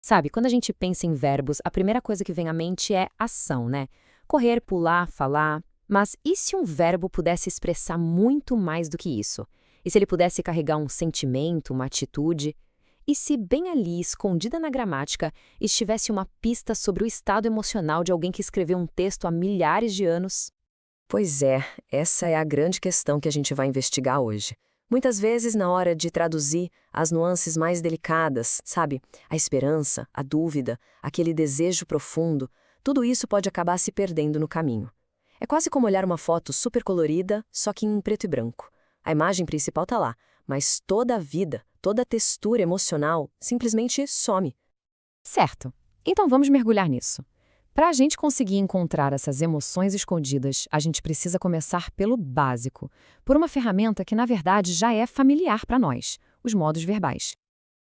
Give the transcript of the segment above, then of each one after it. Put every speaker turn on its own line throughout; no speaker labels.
Sabe, quando a gente pensa em verbos, a primeira coisa que vem à mente é ação, né? Correr, pular, falar. Mas e se um verbo pudesse expressar muito mais do que isso? E se ele pudesse carregar um sentimento, uma atitude? E se bem ali, escondida na gramática, estivesse uma pista sobre o estado emocional de alguém que escreveu um texto há milhares de anos?
Pois é, essa é a grande questão que a gente vai investigar hoje. Muitas vezes, na hora de traduzir as nuances mais delicadas, sabe? A esperança, a dúvida, aquele desejo profundo, tudo isso pode acabar se perdendo no caminho. É quase como olhar uma foto super colorida, só que em preto e branco. A imagem principal tá lá, mas toda a vida, toda a textura emocional simplesmente some.
Certo. Então vamos mergulhar nisso. Para a gente conseguir encontrar essas emoções escondidas, a gente precisa começar pelo básico, por uma ferramenta que, na verdade, já é familiar para nós, os modos verbais.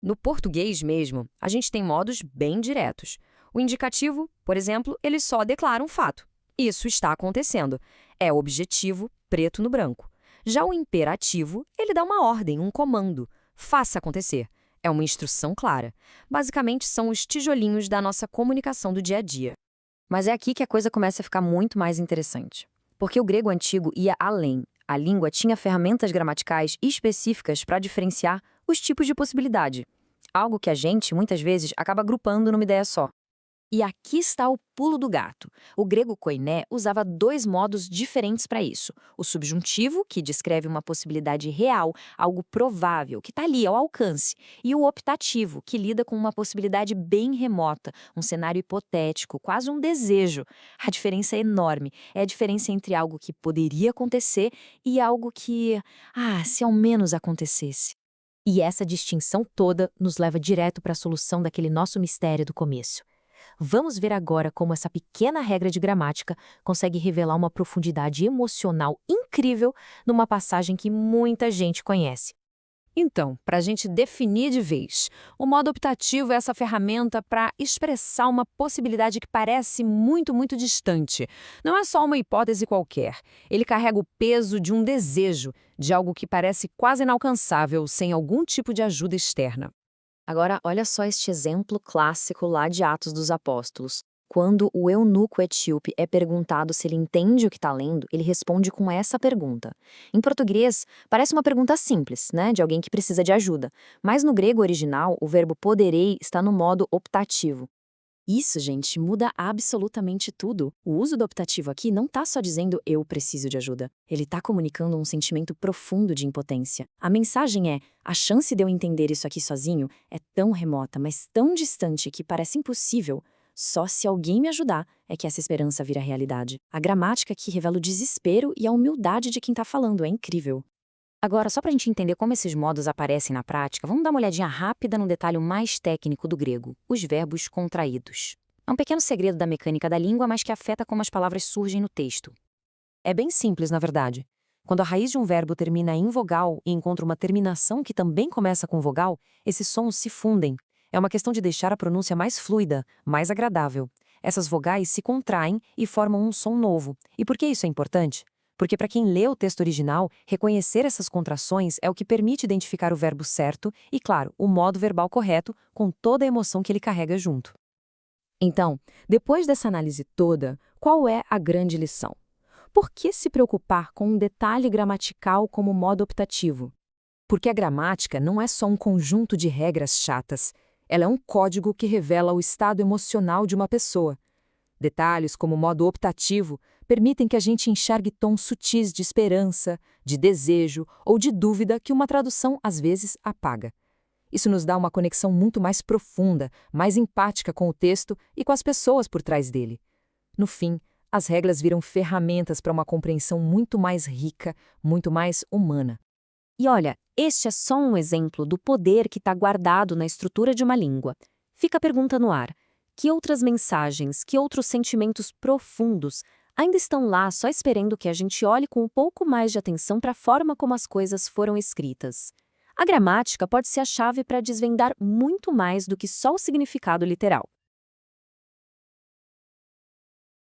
No português mesmo, a gente tem modos bem diretos. O indicativo, por exemplo, ele só declara um fato. Isso está acontecendo. É objetivo, preto no branco. Já o imperativo, ele dá uma ordem, um comando. Faça acontecer. É uma instrução clara. Basicamente, são os tijolinhos da nossa comunicação do dia a dia. Mas é aqui que a coisa começa a ficar muito mais interessante. Porque o grego antigo ia além. A língua tinha ferramentas gramaticais específicas para diferenciar os tipos de possibilidade. Algo que a gente, muitas vezes, acaba agrupando numa ideia só. E aqui está o pulo do gato. O grego koiné usava dois modos diferentes para isso. O subjuntivo, que descreve uma possibilidade real, algo provável, que está ali ao alcance. E o optativo, que lida com uma possibilidade bem remota, um cenário hipotético, quase um desejo. A diferença é enorme. É a diferença entre algo que poderia acontecer e algo que, se ao menos acontecesse. E essa distinção toda nos leva direto para a solução daquele nosso mistério do começo. Vamos ver agora como essa pequena regra de gramática consegue revelar uma profundidade emocional incrível numa passagem que muita gente conhece. Então, para a gente definir de vez, o modo optativo é essa ferramenta para expressar uma possibilidade que parece muito, muito distante. Não é só uma hipótese qualquer. Ele carrega o peso de um desejo, de algo que parece quase inalcançável, sem algum tipo de ajuda externa. Agora, olha só este exemplo clássico lá de Atos dos Apóstolos. Quando o eunuco etíope é perguntado se ele entende o que está lendo, ele responde com essa pergunta. Em português, parece uma pergunta simples, né, de alguém que precisa de ajuda. Mas no grego original, o verbo poderei está no modo optativo. Isso, gente, muda absolutamente tudo. O uso do optativo aqui não está só dizendo eu preciso de ajuda. Ele está comunicando um sentimento profundo de impotência. A mensagem é: a chance de eu entender isso aqui sozinho é tão remota, mas tão distante que parece impossível. Só se alguém me ajudar é que essa esperança vira realidade. A gramática aqui revela o desespero e a humildade de quem está falando. É incrível. Agora, só para a gente entender como esses modos aparecem na prática, vamos dar uma olhadinha rápida no detalhe mais técnico do grego, os verbos contraídos. É um pequeno segredo da mecânica da língua, mas que afeta como as palavras surgem no texto. É bem simples, na verdade. Quando a raiz de um verbo termina em vogal e encontra uma terminação que também começa com vogal, esses sons se fundem. É uma questão de deixar a pronúncia mais fluida, mais agradável. Essas vogais se contraem e formam um som novo. E por que isso é importante? Porque para quem lê o texto original, reconhecer essas contrações é o que permite identificar o verbo certo e, claro, o modo verbal correto, com toda a emoção que ele carrega junto. Então, depois dessa análise toda, qual é a grande lição? Por que se preocupar com um detalhe gramatical como modo optativo? Porque a gramática não é só um conjunto de regras chatas, ela é um código que revela o estado emocional de uma pessoa. Detalhes como o modo optativo permitem que a gente enxergue tons sutis de esperança, de desejo ou de dúvida que uma tradução às vezes apaga. Isso nos dá uma conexão muito mais profunda, mais empática com o texto e com as pessoas por trás dele. No fim, as regras viram ferramentas para uma compreensão muito mais rica, muito mais humana. E olha, este é só um exemplo do poder que está guardado na estrutura de uma língua. Fica a pergunta no ar: que outras mensagens, que outros sentimentos profundos ainda estão lá só esperando que a gente olhe com um pouco mais de atenção para a forma como as coisas foram escritas? A gramática pode ser a chave para desvendar muito mais do que só o significado literal.